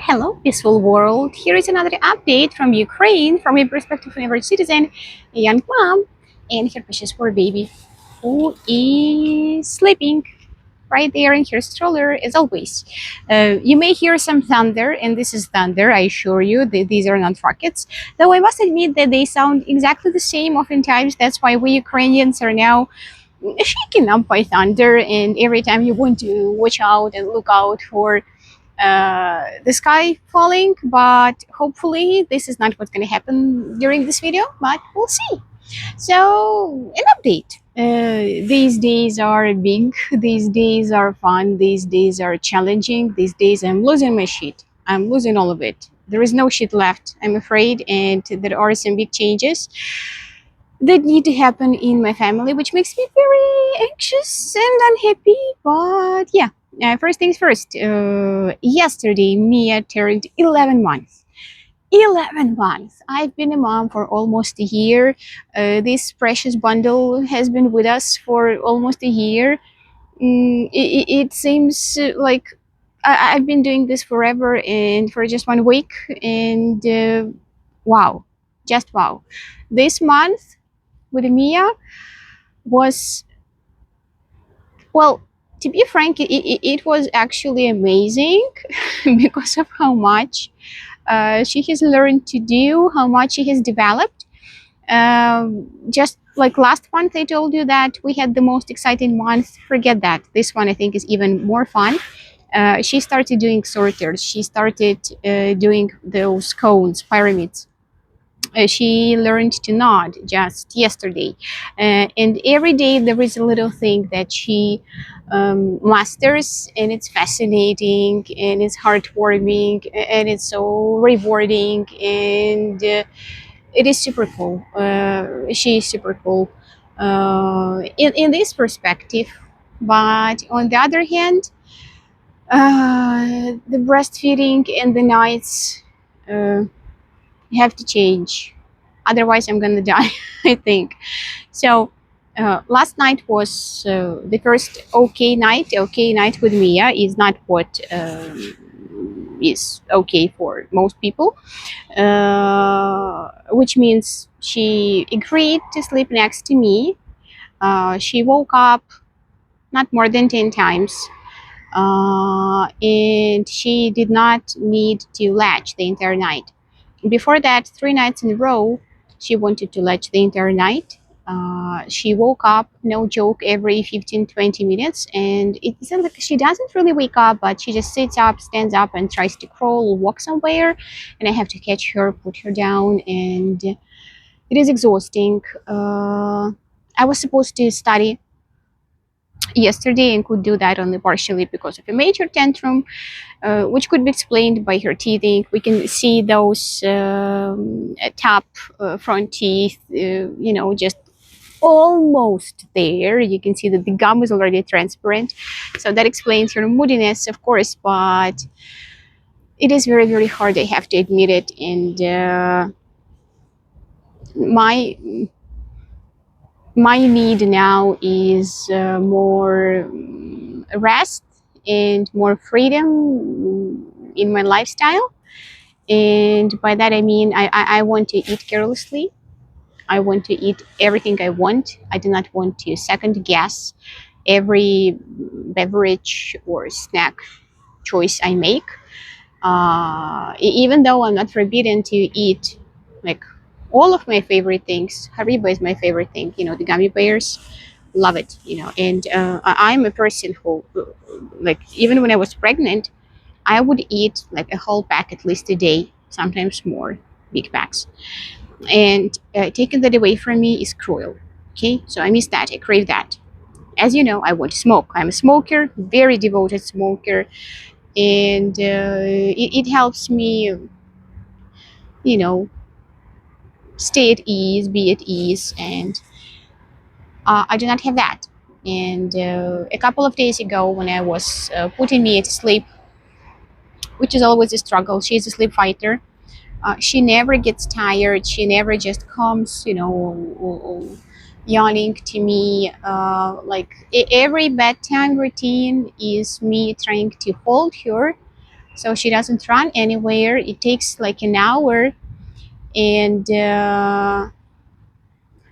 Hello, peaceful world. Here is another update from Ukraine from a perspective of every citizen, a young mom, and her precious poor baby who is sleeping right there in her stroller as always. You may hear some thunder, and this is thunder, I assure you. These are not rockets. Though I must admit that they sound exactly the same oftentimes. That's why we Ukrainians are now shaken up by thunder, and every time you want to watch out and look out for the sky falling, but hopefully this is not what's going to happen during this video, but we'll see. So an update. These days are big, these days are fun, these days are challenging, these days I'm losing my shit. I'm losing all of it. There is no shit left, I'm afraid, and there are some big changes that need to happen in my family, which makes me very anxious and unhappy. But yeah, first things first. Yesterday, Mia turned 11 months. 11 months. I've been a mom for almost a year. This precious bundle has been with us for almost a year. It seems like I've been doing this forever and for just 1 week. And wow, just wow. This month with Mia was, well, to be frank, it was actually amazing because of how much she has learned to do, how much she has developed. Just like last month, I told you that we had the most exciting month. Forget that. This one, I think, is even more fun. She started doing sorters. She started doing those cones, pyramids. She learned to nod just yesterday, and every day there is a little thing that she masters, and it's fascinating and it's heartwarming and it's so rewarding, and it is super cool. She is super cool in this perspective. But on the other hand, the breastfeeding and the nights have to change, otherwise I'm gonna die. I think so. Last night was the first okay night with Mia. Is not what is okay for most people, which means she agreed to sleep next to me. She woke up not more than 10 times, and she did not need to latch the entire night. Before that, 3 nights in a row, she wanted to latch the entire night. She woke up, no joke, every 15-20 minutes, and it isn't like she doesn't really wake up, but she just sits up, stands up, and tries to crawl or walk somewhere, and I have to catch her, put her down, and it is exhausting. I was supposed to study yesterday and could do that only partially because of a major tantrum, which could be explained by her teething. We can see those top front teeth, just almost there. You can see that the gum is already transparent. So that explains her moodiness, of course, but it is very, very hard. I have to admit it. And my need now is more rest and more freedom in my lifestyle. And by that I mean I want to eat carelessly. I want to eat everything I want. I do not want to second guess every beverage or snack choice I make. Even though I'm not forbidden to eat like all of my favorite things. Haribo is my favorite thing. The gummy bears, love it. And I'm a person who, like, even when I was pregnant, I would eat like a whole pack at least a day, sometimes more, big packs. And taking that away from me is cruel. Okay, so I miss that. I crave that. As you know, I want to smoke. I'm a smoker, very devoted smoker, and it helps me, you know, stay at ease, be at ease, and I do not have that. And a couple of days ago, when I was putting Mia to sleep, which is always a struggle, she's a sleep fighter. She never gets tired. She never just comes, yawning to me. Like every bedtime routine is me trying to hold her So she doesn't run anywhere. It takes like an hour, and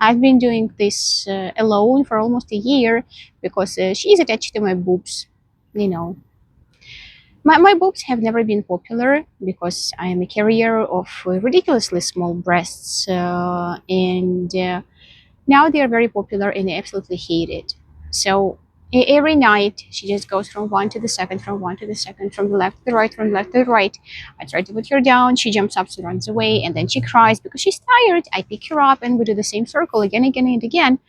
I've been doing this alone for almost a year because she is attached to my boobs. You know, my boobs have never been popular because I am a carrier of ridiculously small breasts, and now they are very popular and I absolutely hate it. So every night she just goes from one to the second, from one to the second, from the left to the right, from the left to the right. I try to put her down, she jumps up, she runs away, and then she cries because she's tired. I pick her up and we do the same circle again, again, and again,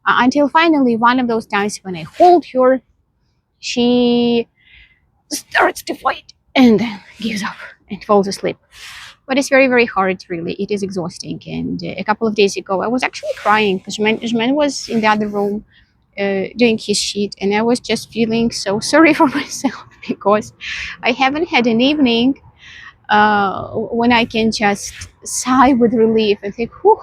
until finally one of those times when I hold her, she starts to fight and then gives up and falls asleep. But it's very, very hard, really. It is exhausting. And a couple of days ago, I was actually crying because man was in the other room doing his shit, and I was just feeling so sorry for myself because I haven't had an evening when I can just sigh with relief and think, whew,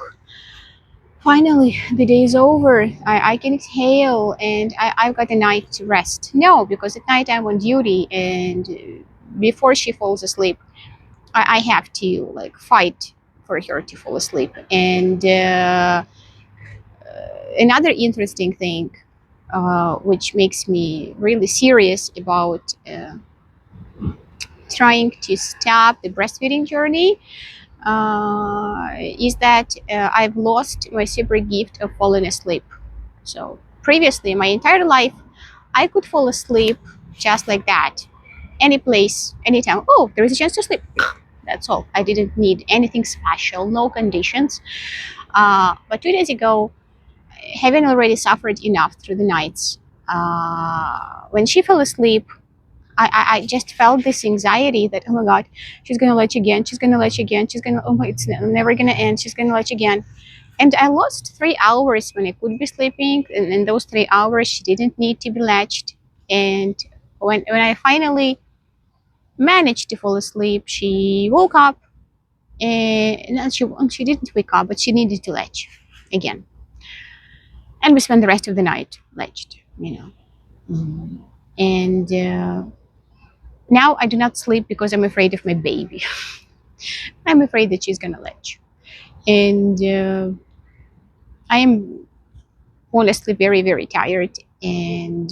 finally the day is over. I can exhale and I've got a night to rest. No, because at night I'm on duty, and before she falls asleep, I have to like fight for her to fall asleep. And another interesting thing, which makes me really serious about trying to stop the breastfeeding journey, is that I've lost my super gift of falling asleep. So previously, my entire life, I could fall asleep just like that, any place, anytime. Oh, there is a chance to sleep. That's all. I didn't need anything special, no conditions. But 2 days ago, having already suffered enough through the nights, when she fell asleep, I just felt this anxiety that, oh my God, she's gonna latch again, she's gonna latch again, she's gonna, oh my, it's never gonna end, she's gonna latch again. And I lost 3 hours when I could be sleeping, and in those 3 hours, she didn't need to be latched. And when I finally managed to fall asleep, she woke up, and she didn't wake up, but she needed to latch again. And we spent the rest of the night latched, you know. Mm. And now I do not sleep because I'm afraid of my baby. I'm afraid that she's gonna latch. And I am honestly very, very tired. And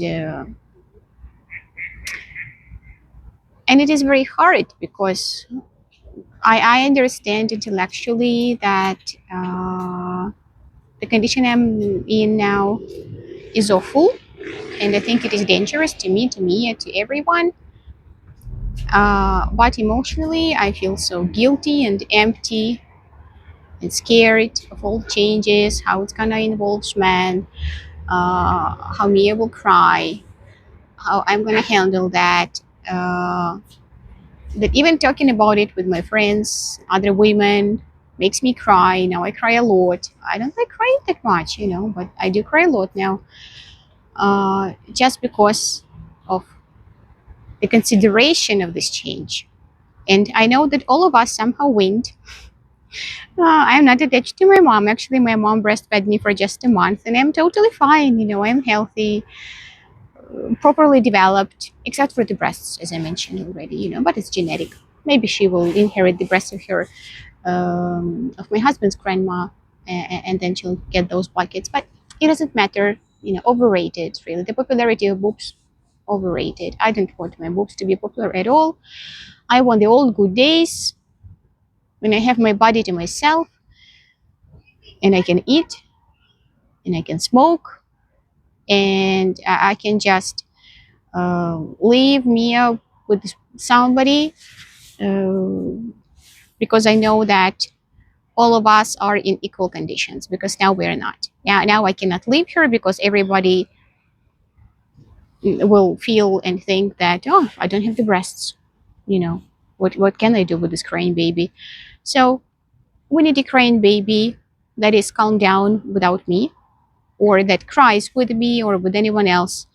it is very hard because I understand intellectually that the condition I'm in now is awful, and I think it is dangerous to me, and to everyone. But emotionally, I feel so guilty and empty and scared of all changes, how it's gonna involve man, how Mia will cry, how I'm gonna handle that. That even talking about it with my friends, other women, makes me cry. Now I cry a lot. I don't like crying that much, but I do cry a lot now, just because of the consideration of this change. And I know that all of us somehow went. I'm not attached to my mom. Actually, my mom breastfed me for just a month, and I'm totally fine. I'm healthy, properly developed, except for the breasts, as I mentioned already. But it's genetic. Maybe she will inherit the breasts of my husband's grandma, and then she'll get those buckets. But it doesn't matter. Overrated. Really, the popularity of boobs, overrated. I don't want my boobs to be popular at all. I want the old good days when I have my body to myself, and I can eat, and I can smoke, and I can just leave Mia with somebody, uh, because I know that all of us are in equal conditions, because now we're not. Now I cannot leave her because everybody will feel and think that, oh, I don't have the breasts. What can I do with this crying baby? So we need a crying baby that is calmed down without me, or that cries with me or with anyone else,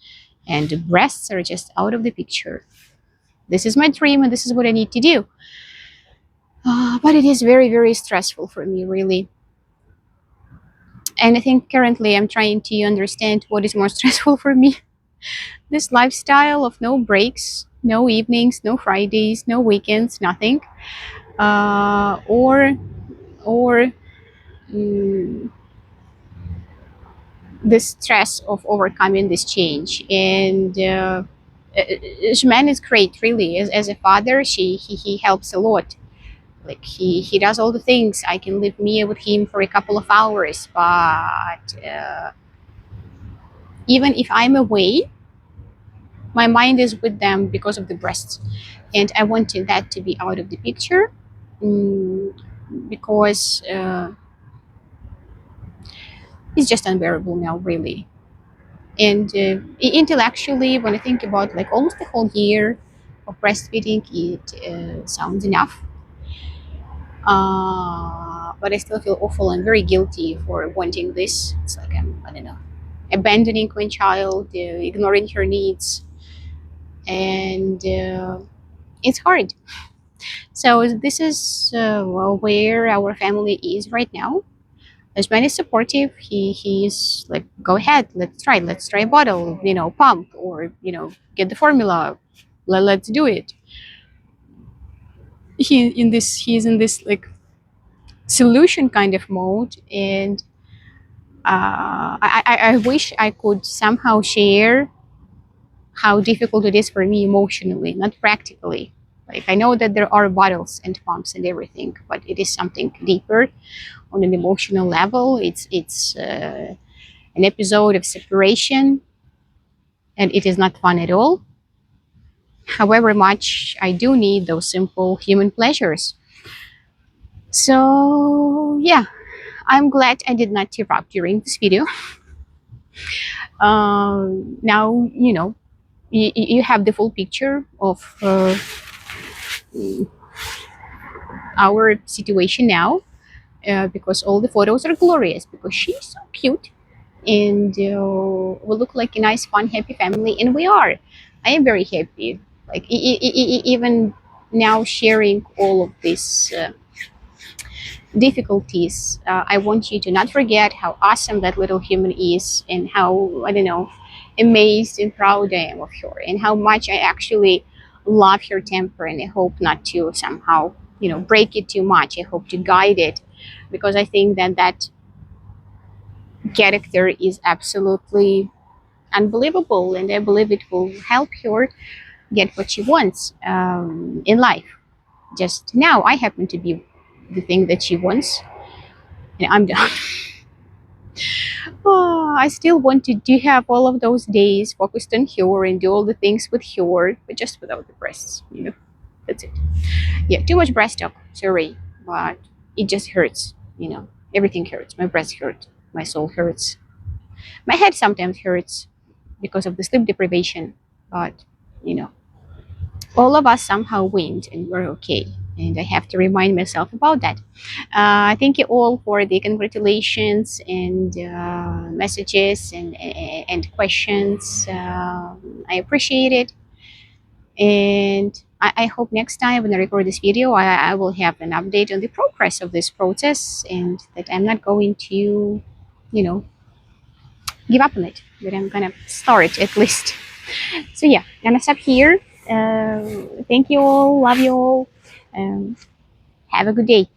and the breasts are just out of the picture. This is my dream, and this is what I need to do. But it is very, very stressful for me, really. And I think currently I'm trying to understand what is more stressful for me: this lifestyle of no breaks, No evenings, no Fridays, no weekends, nothing. Or mm, the stress of overcoming this change. And Shman is great, really. As a father, he helps a lot. Like he does all the things. I can leave Mia with him for a couple of hours, but even if I'm away, my mind is with them because of the breasts, and I wanted that to be out of the picture, mm, because it's just unbearable now, really. And intellectually, when I think about like almost a whole year of breastfeeding, it sounds enough. But I still feel awful and very guilty for wanting this. It's like I don't know, abandoning my child, ignoring her needs, and it's hard. So this is well, where our family is right now. Husband is supportive. He's like, go ahead, let's try a bottle, pump, or get the formula. Let's do it. He's in this like solution kind of mode, and I wish I could somehow share how difficult it is for me emotionally, not practically. Like I know that there are bottles and pumps and everything, but it is something deeper on an emotional level. It's an episode of separation, and it is not fun at all. However much I do need those simple human pleasures. So yeah, I'm glad I did not tear up during this video. Now you have the full picture of our situation now, because all the photos are glorious, because she's so cute, and we look like a nice, fun, happy family, and we are. I am very happy. Like even now, sharing all of this difficulties, I want you to not forget how awesome that little human is, and how, I don't know, amazed and proud I am of her, and how much I actually love her temper, and I hope not to somehow, break it too much. I hope to guide it, because I think that that character is absolutely unbelievable, and I believe it will help her get what she wants in life. Just now, I happen to be the thing that she wants, and I'm done. Oh, I still want to do have all of those days focused on her and do all the things with her, but just without the breasts. That's it. Yeah, too much breast talk. Sorry, but it just hurts. Everything hurts. My breast hurts. My soul hurts. My head sometimes hurts because of the sleep deprivation, but you know, all of us somehow win, and we're okay. And I have to remind myself about that. Thank you all for the congratulations and messages and questions. I appreciate it. And I hope next time when I record this video, I will have an update on the progress of this process, and that I'm not going to, give up on it, but I'm gonna start at least. So yeah, gonna stop here. Thank you all. Love you all. Um, have a good day.